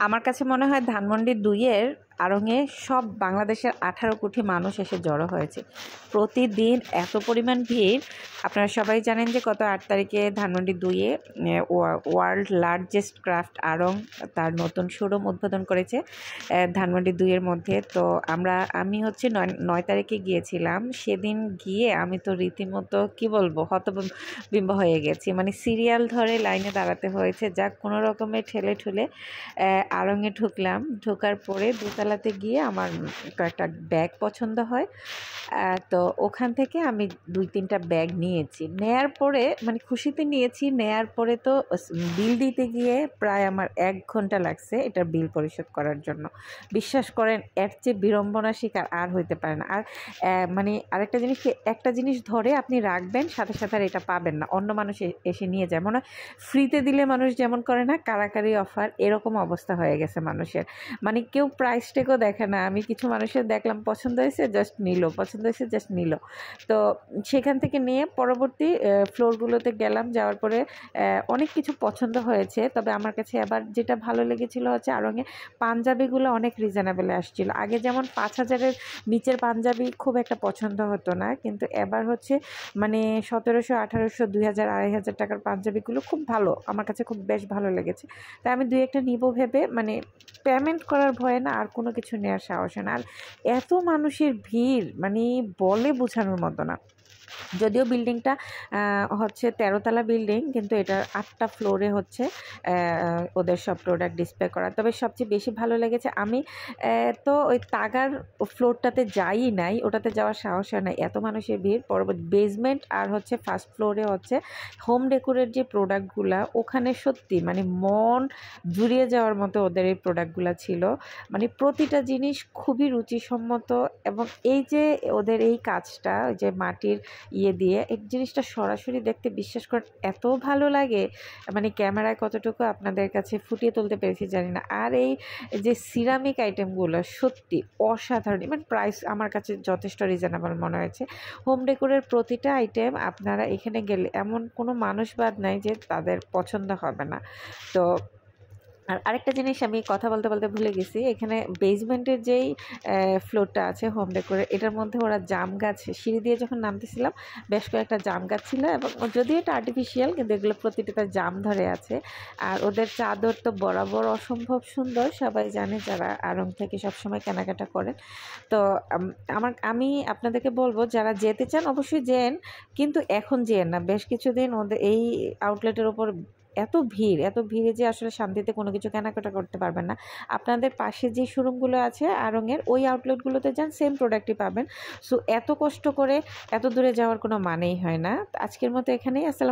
আমার কাছে মনে হয় ধানমন্ডি ২ এর আড়ংয়ে সব বাংলাদেশের 18 কোটি মানুষ এসে জড়ো হয়েছে। প্রতিদিন এত পরিমাণ ভিড়। আপনারা সবাই জানেন যে গত 8 তারিখে Dhanmondi ২ a world largest craft আড়ং তার নতুন শোরুম উদ্বোধন করেছে ধানমন্ডি ২ এর মধ্যে। তো আমি হচ্ছে 9 তারিখে গিয়েছিলাম। সেদিন গিয়ে আমি তো রীতিমতো কি বলবো হতবিম্ব হয়ে গেছি। মানে সিরিয়াল ধরে লাইনে দাঁড়াতে হয়েছে। যাক কোনো রকমে ঠেলে ঠুলে আড়ংয়ে ঢুকলাম। ঢোকার পরে দোতলাতে গিয়ে আমার কয়েকটা ব্যাগ পছন্দ হয়। তো ওখান থেকে আমি 2-3টা ব্যাগ নিয়েছি। নেয়ার পরে মানে খুশিতে নিয়েছি। নেয়ার পরে তো বিল দিতে গিয়ে প্রায় আমার 1 ঘন্টা লাগছে এটার বিল পরিশোধ করার জন্য। বিশ্বাস করেন এর চেয়ে বিড়ম্বনা শিকার আর হইতে পারে না। আর মানে আরেকটা জিনিস, একটা জিনিস ধরে আপনি রাখবেন, সাথে সাথে আর এটা পাবেন না, অন্য মানুষ এসে নিয়ে যায়। মনে হয় ফ্রিতে দিলে মানুষ যেমন করে না, কারাকারি অফার, এরকম অবস্থা হয়ে গেছে মানুষের। মানে কেউ প্রাইস ট্যাগও দেখে না। আমি কিছু মানুষের দেখলাম পছন্দ হয়েছে জাস্ট নিল, পছন্দ হয়েছে জাস্ট নিল। তো সেখান থেকে নিয়ে পরবর্তী ফ্লোরগুলোতে গেলাম। যাওয়ার পরে অনেক কিছু পছন্দ হয়েছে। তবে আমার কাছে আবার যেটা ভালো লেগেছিল হচ্ছে আড়ংয়ে পাঞ্জাবিগুলো অনেক রিজনেবলে আসছিল। আগে যেমন 5,000-এর নিচের পাঞ্জাবি খুব একটা পছন্দ হতো না, কিন্তু এবার হচ্ছে মানে 1,700, 1,800, 2,000, 2,500 টাকার পাঞ্জাবিগুলো খুব ভালো, আমার কাছে খুব বেশ ভালো লেগেছে। তাই আমি 2-1টা নিব ভেবে, মানে পেমেন্ট করার ভয়ে না আর কোনো কিছু নেওয়ার সাহস হয় না। আর এত মানুষের ভিড় মানে বলে বোঝানোর মতো না। যদিও বিল্ডিংটা হচ্ছে 13 তলা বিল্ডিং, কিন্তু এটার 8টা ফ্লোরে হচ্ছে ওদের সব প্রোডাক্ট ডিসপ্লে করা। তবে সবচেয়ে বেশি ভালো লেগেছে, আমি তো ওই তাগার ফ্লোরটাতে যাই নাই, ওটাতে যাওয়ার সাহস হয় নাই, এত মানুষের ভিড়। পরবর্তী বেসমেন্ট আর হচ্ছে ফার্স্ট ফ্লোরে হচ্ছে হোম ডেকোরের যে প্রোডাক্টগুলা, ওখানে সত্যি মানে মন জুড়িয়ে যাওয়ার মতো ওদের এই প্রোডাক্টগুলা ছিল। মানে প্রতিটা জিনিস খুবই রুচিসম্মত। এবং এই যে ওদের এই কাজটা, ওই যে মাটির দিয়ে এই জিনিসটা সরাসরি দেখতে বিশ্বাস করেন এত ভালো লাগে, মানে ক্যামেরায় কতটুকু আপনাদের কাছে ফুটিয়ে তুলতে পেরেছি জানি না। আর এই যে সিরামিক আইটেমগুলো সত্যি অসাধারণ, মানে প্রাইস আমার কাছে যথেষ্ট রিজনেবল মনে হয়েছে। হোম ডেকোরের প্রতিটা আইটেম আপনারা এখানে গেলে এমন কোনো মানুষ বাদ নাই যে তাদের পছন্দ হবে না। তো আর আরেকটা জিনিস আমি কথা বলতে বলতে ভুলে গেছি, এখানে বেসমেন্টের যেই ফ্লোরটা আছে হোম ডেকোরের, এটার মধ্যে ওরা জাম গাছ, সিঁড়ি দিয়ে যখন নামতেছিলাম বেশ কয়েকটা জাম গাছ ছিল, এবং যদিও এটা আর্টিফিশিয়াল কিন্তু এগুলো প্রতিটা জাম ধরে আছে। আর ওদের চাদর তো বরাবর অসম্ভব সুন্দর, সবাই জানে যারা আড়ং থেকে সবসময় কেনাকাটা করেন। তো আমি আপনাদেরকে বলবো যারা যেতে চান অবশ্যই যেন, কিন্তু এখন যেন না, বেশ কিছুদিন ওদের এই আউটলেটের ওপর এত ভিড়ে যে আসলে শান্তিতে কোনো কিছু কেনাকাটা করতে পারবেন না। আপনাদের পাশে যে শোরুমগুলো আছে আড়ংয়ের, ওই আউটলেটগুলোতে যান, সেম প্রোডাক্টই পাবেন। সো এত কষ্ট করে এত দূরে যাওয়ার কোনো মানেই হয় না। আজকের মতো এখানেই। আসসালাম।